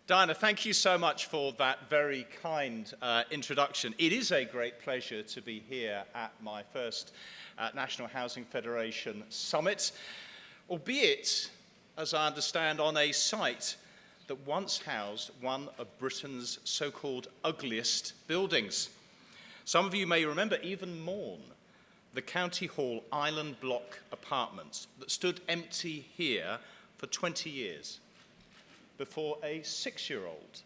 Diana, thank you so much for that very kind introduction. It is a great pleasure to be here at my first National Housing Federation Summit, albeit, as I understand, on a site that once housed one of Britain's so-called ugliest buildings. Some of you may remember, even mourn, the County Hall Island Block apartments that stood empty here for 20 years before a 6-year-old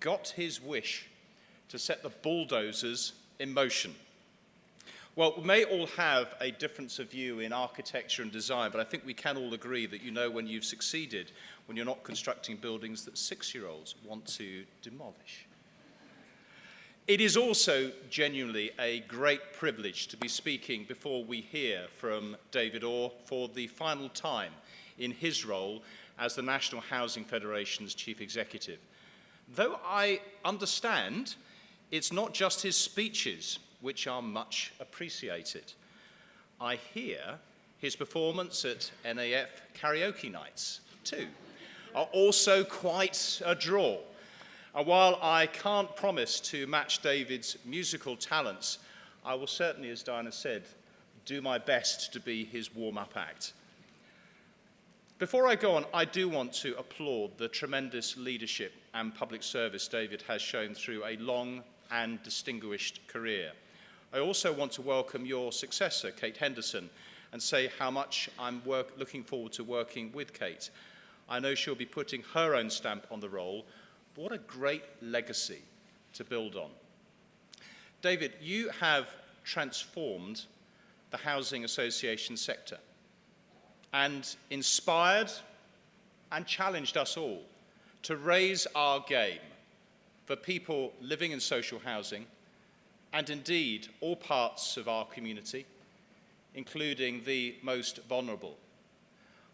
got his wish to set the bulldozers in motion. Well, we may all have a difference of view in architecture and design, but I think we can all agree that you know when you've succeeded, when you're not constructing buildings that 6-year-olds want to demolish. It is also genuinely a great privilege to be speaking before we hear from David Orr for the final time in his role as the National Housing Federation's Chief Executive. Though I understand it's not just his speeches which are much appreciated. I hear his performance at NAF karaoke nights, too, are also quite a draw. And while I can't promise to match David's musical talents, I will certainly, as Diana said, do my best to be his warm-up act. Before I go on, I do want to applaud the tremendous leadership and public service David has shown through a long and distinguished career. I also want to welcome your successor, Kate Henderson, and say how much I'm looking forward to working with Kate. I know she'll be putting her own stamp on the role, but what a great legacy to build on. David, you have transformed the housing association sector and inspired and challenged us all to raise our game for people living in social housing and indeed all parts of our community, including the most vulnerable.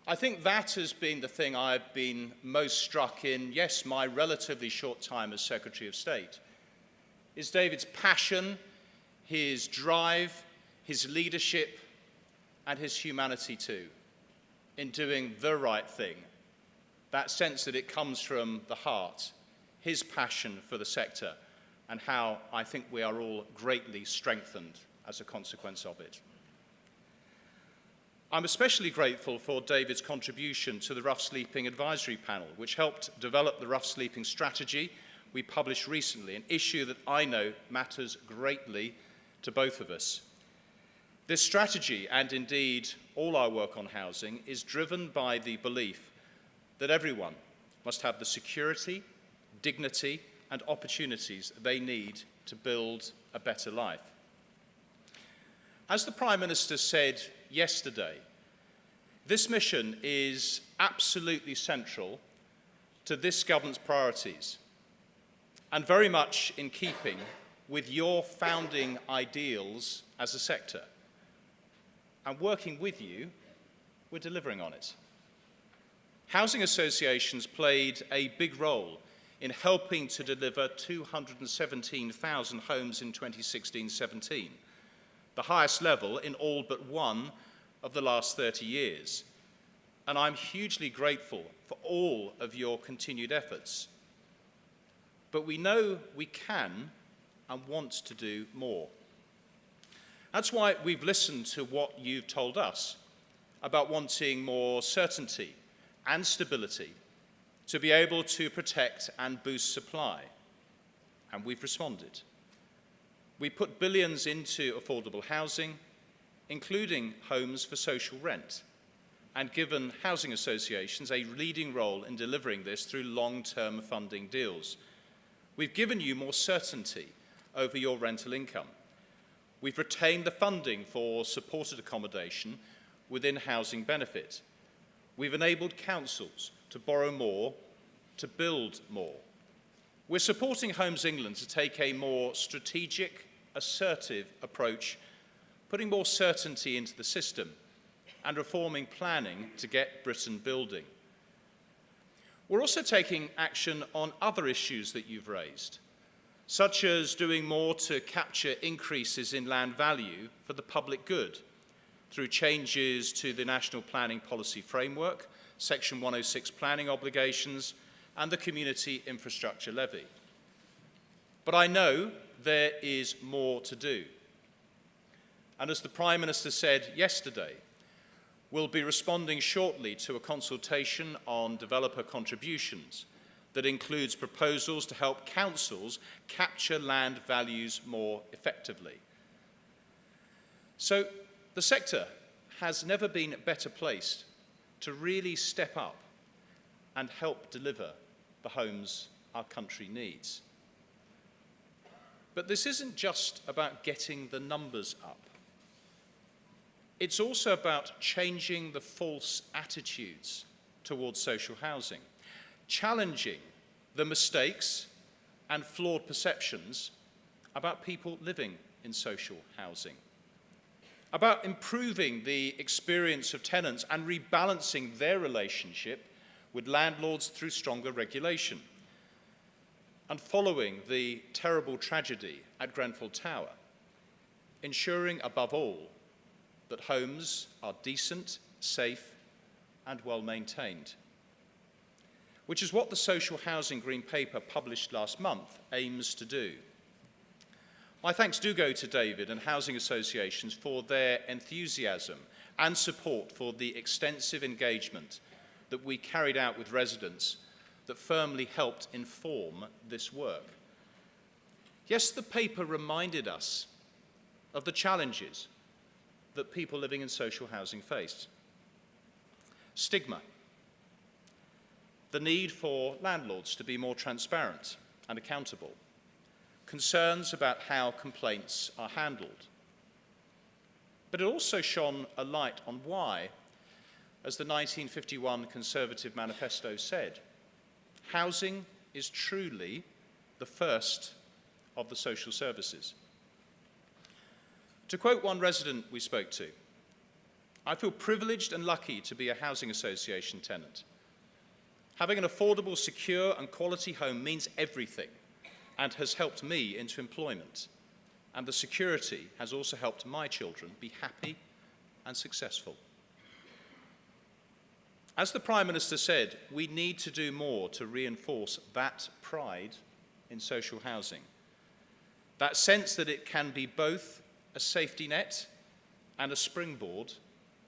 I think that has been the thing I've been most struck in, yes, my relatively short time as Secretary of State, is David's passion, his drive, his leadership, and his humanity too, in doing the right thing. That sense that it comes from the heart, his passion for the sector, and how I think we are all greatly strengthened as a consequence of it. I'm especially grateful for David's contribution to the Rough Sleeping Advisory Panel, which helped develop the rough sleeping strategy we published recently, an issue that I know matters greatly to both of us. This strategy, and indeed all our work on housing, is driven by the belief that everyone must have the security, dignity, and opportunities they need to build a better life. As the Prime Minister said yesterday, this mission is absolutely central to this government's priorities and very much in keeping with your founding ideals as a sector. And working with you, we're delivering on it. Housing associations played a big role in helping to deliver 217,000 homes in 2016-17, the highest level in all but one of the last 30 years. And I'm hugely grateful for all of your continued efforts. But we know we can and want to do more. That's why we've listened to what you've told us about wanting more certainty and stability to be able to protect and boost supply, and we've responded. We put billions into affordable housing, including homes for social rent, and given housing associations a leading role in delivering this through long-term funding deals. We've given you more certainty over your rental income. We've retained the funding for supported accommodation within housing benefit. We've enabled councils to borrow more, to build more. We're supporting Homes England to take a more strategic, assertive approach, putting more certainty into the system and reforming planning to get Britain building. We're also taking action on other issues that you've raised, such as doing more to capture increases in land value for the public good through changes to the National Planning Policy Framework, Section 106 planning obligations, and the Community Infrastructure Levy. But I know there is more to do. And as the Prime Minister said yesterday, we'll be responding shortly to a consultation on developer contributions that includes proposals to help councils capture land values more effectively. So the sector has never been better placed to really step up and help deliver the homes our country needs. But this isn't just about getting the numbers up. It's also about changing the false attitudes towards social housing, challenging the mistakes and flawed perceptions about people living in social housing, about improving the experience of tenants and rebalancing their relationship with landlords through stronger regulation, and following the terrible tragedy at Grenfell Tower, ensuring above all that homes are decent, safe and well maintained, which is what the Social Housing Green Paper published last month aims to do. My thanks do go to David and housing associations for their enthusiasm and support for the extensive engagement that we carried out with residents that firmly helped inform this work. Yes, the paper reminded us of the challenges that people living in social housing face. Stigma, the need for landlords to be more transparent and accountable, concerns about how complaints are handled. But it also shone a light on why, as the 1951 Conservative Manifesto said, housing is truly the first of the social services. To quote one resident we spoke to, I feel privileged and lucky to be a housing association tenant. Having an affordable, secure and quality home means everything and has helped me into employment. And the security has also helped my children be happy and successful. As the Prime Minister said, we need to do more to reinforce that pride in social housing. That sense that it can be both a safety net and a springboard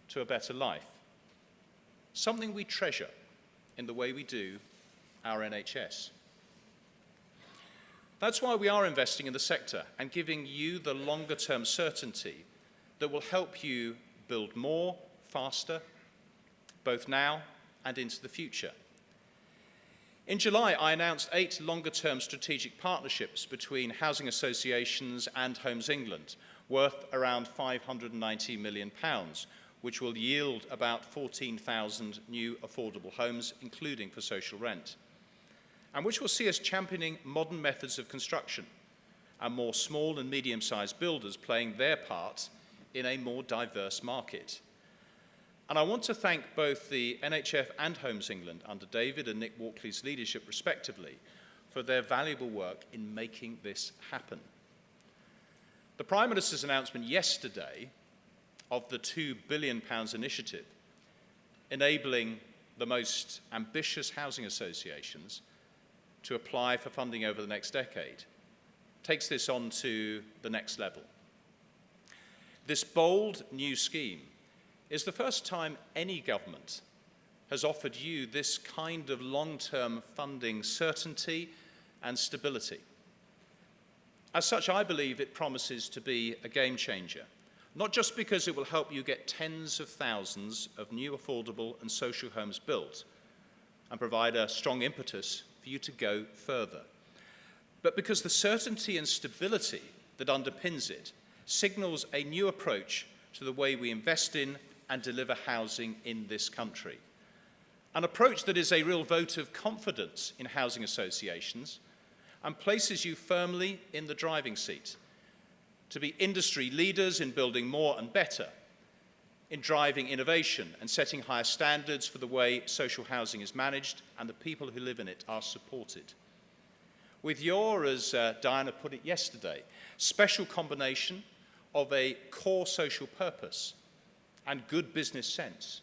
to a better life. Something we treasure in the way we do our NHS. That's why we are investing in the sector and giving you the longer-term certainty that will help you build more, faster, both now and into the future. In July, I announced 8 longer-term strategic partnerships between housing associations and Homes England, worth around £590 million, which will yield about 14,000 new affordable homes, including for social rent, and which will see us championing modern methods of construction and more small and medium-sized builders playing their part in a more diverse market. And I want to thank both the NHF and Homes England, under David and Nick Walkley's leadership respectively, for their valuable work in making this happen. The Prime Minister's announcement yesterday of the £2 billion initiative, enabling the most ambitious housing associations to apply for funding over the next decade, takes this on to the next level. This bold new scheme is the first time any government has offered you this kind of long-term funding certainty and stability. As such, I believe it promises to be a game changer, not just because it will help you get tens of thousands of new affordable and social homes built and provide a strong impetus for you to go further, but because the certainty and stability that underpins it signals a new approach to the way we invest in and deliver housing in this country. An approach that is a real vote of confidence in housing associations and places you firmly in the driving seat to be industry leaders in building more and better, in driving innovation and setting higher standards for the way social housing is managed and the people who live in it are supported. With your, as Diana put it yesterday, special combination of a core social purpose and good business sense,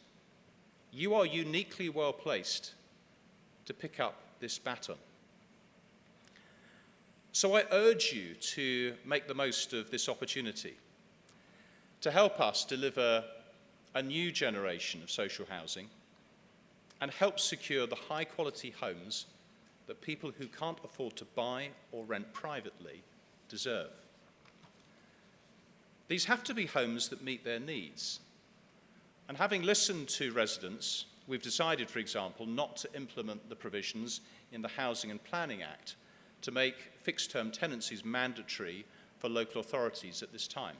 you are uniquely well placed to pick up this baton. So I urge you to make the most of this opportunity to help us deliver a new generation of social housing and help secure the high-quality homes that people who can't afford to buy or rent privately deserve. These have to be homes that meet their needs. And having listened to residents, we've decided, for example, not to implement the provisions in the Housing and Planning Act to make fixed-term tenancies mandatory for local authorities at this time.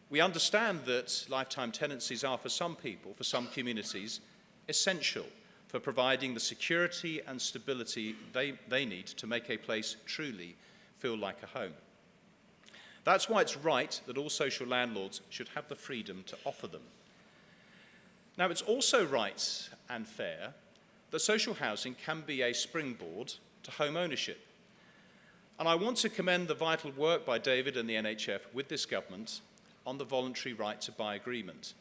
We understand that lifetime tenancies are, for some people, for some communities, essential for providing the security and stability they need to make a place truly feel like a home. That's why it's right that all social landlords should have the freedom to offer them. Now, it's also right and fair that social housing can be a springboard to home ownership. And I want to commend the vital work by David and the NHF with this government on the voluntary right to buy agreement.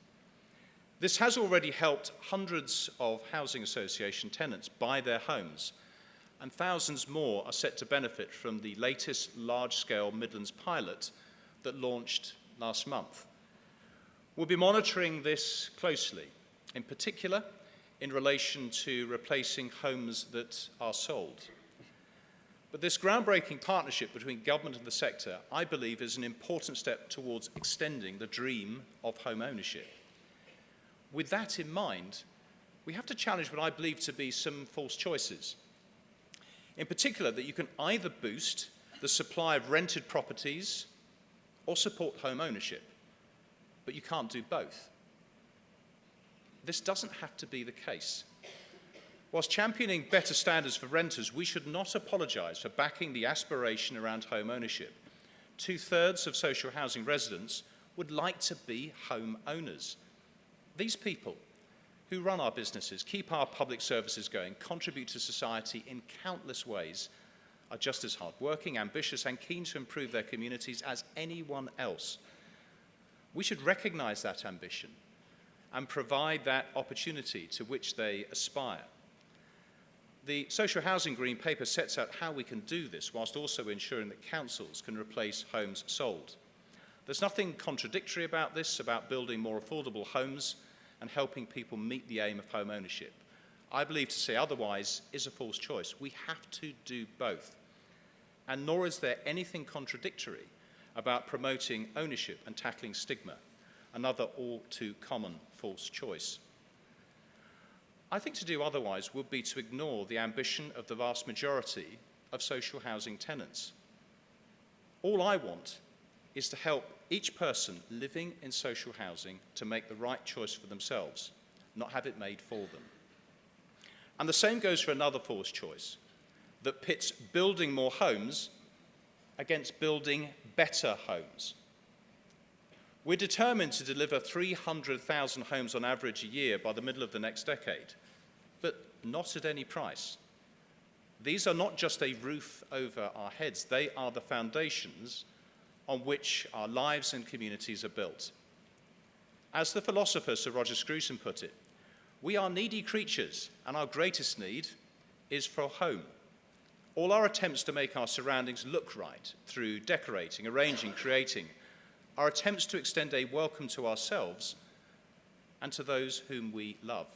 This has already helped hundreds of housing association tenants buy their homes, and thousands more are set to benefit from the latest large-scale Midlands pilot that launched last month. We'll be monitoring this closely, in particular in relation to replacing homes that are sold. But this groundbreaking partnership between government and the sector, I believe, is an important step towards extending the dream of home ownership. With that in mind, we have to challenge what I believe to be some false choices. In particular, that you can either boost the supply of rented properties or support home ownership, but you can't do both. This doesn't have to be the case. Whilst championing better standards for renters, we should not apologise for backing the aspiration around home ownership. 2/3 of social housing residents would like to be home owners. These people who run our businesses, keep our public services going, contribute to society in countless ways, are just as hardworking, ambitious, and keen to improve their communities as anyone else. We should recognise that ambition and provide that opportunity to which they aspire. The Social Housing Green Paper sets out how we can do this whilst also ensuring that councils can replace homes sold. There's nothing contradictory about this, about building more affordable homes and helping people meet the aim of home ownership. I believe to say otherwise is a false choice. We have to do both. And nor is there anything contradictory about promoting ownership and tackling stigma, another all too common false choice. I think to do otherwise would be to ignore the ambition of the vast majority of social housing tenants. All I want is to help each person living in social housing to make the right choice for themselves, not have it made for them. And the same goes for another false choice that pits building more homes against building better homes. We're determined to deliver 300,000 homes on average a year by the middle of the next decade, but not at any price. These are not just a roof over our heads, they are the foundations on which our lives and communities are built. As the philosopher Sir Roger Scruton put it, we are needy creatures, and our greatest need is for a home. All our attempts to make our surroundings look right through decorating, arranging, creating, are attempts to extend a welcome to ourselves and to those whom we love.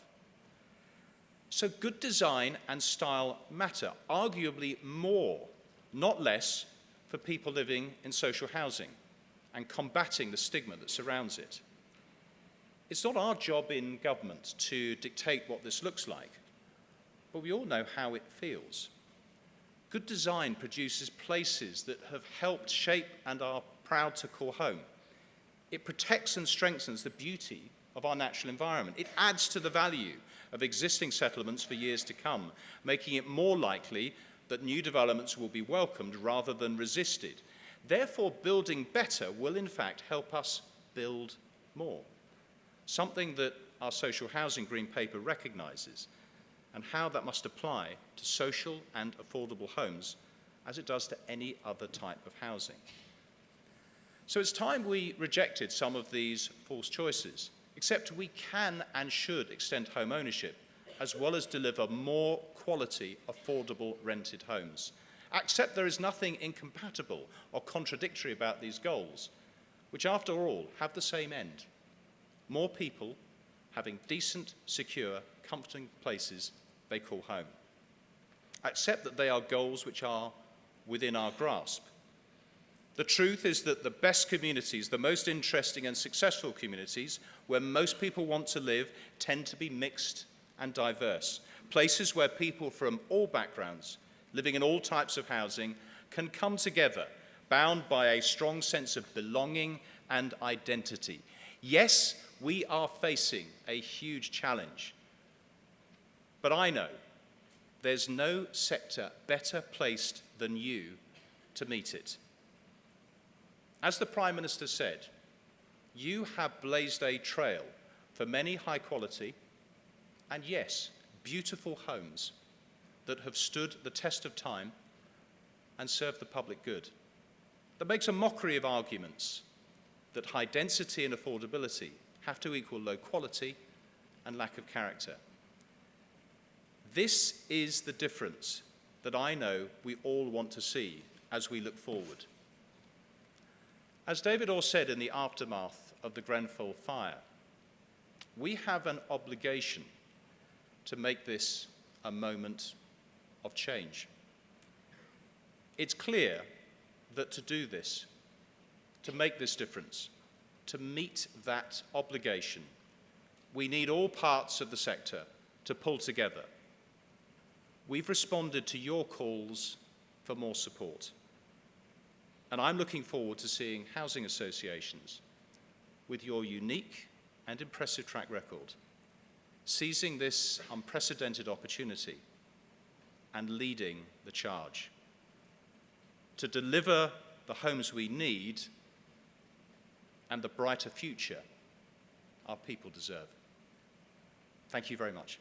So good design and style matter, arguably more, not less, for people living in social housing and combating the stigma that surrounds it. It's not our job in government to dictate what this looks like, but we all know how it feels. Good design produces places that have helped shape and are proud to call home. It protects and strengthens the beauty of our natural environment. It adds to the value of existing settlements for years to come, making it more likely that new developments will be welcomed rather than resisted. Therefore, building better will in fact help us build more, something that our Social Housing Green Paper recognises, and how that must apply to social and affordable homes as it does to any other type of housing. So it's time we rejected some of these false choices, except we can and should extend home ownership as well as deliver more quality, affordable rented homes. Accept there is nothing incompatible or contradictory about these goals, which after all have the same end: more people having decent, secure, comforting places they call home. Accept that they are goals which are within our grasp. The truth is that the best communities, the most interesting and successful communities, where most people want to live, tend to be mixed and diverse. Places where people from all backgrounds, living in all types of housing, can come together, bound by a strong sense of belonging and identity. Yes, we are facing a huge challenge, but I know there's no sector better placed than you to meet it. As the Prime Minister said, you have blazed a trail for many high quality and, yes, beautiful homes that have stood the test of time and served the public good. That makes a mockery of arguments that high density and affordability have to equal low quality and lack of character. This is the difference that I know we all want to see as we look forward. As David Orr said in the aftermath of the Grenfell fire, we have an obligation to make this a moment of change. It's clear that to do this, to make this difference, to meet that obligation, we need all parts of the sector to pull together. We've responded to your calls for more support. And I'm looking forward to seeing housing associations, with your unique and impressive track record, seizing this unprecedented opportunity and leading the charge to deliver the homes we need and the brighter future our people deserve. Thank you very much.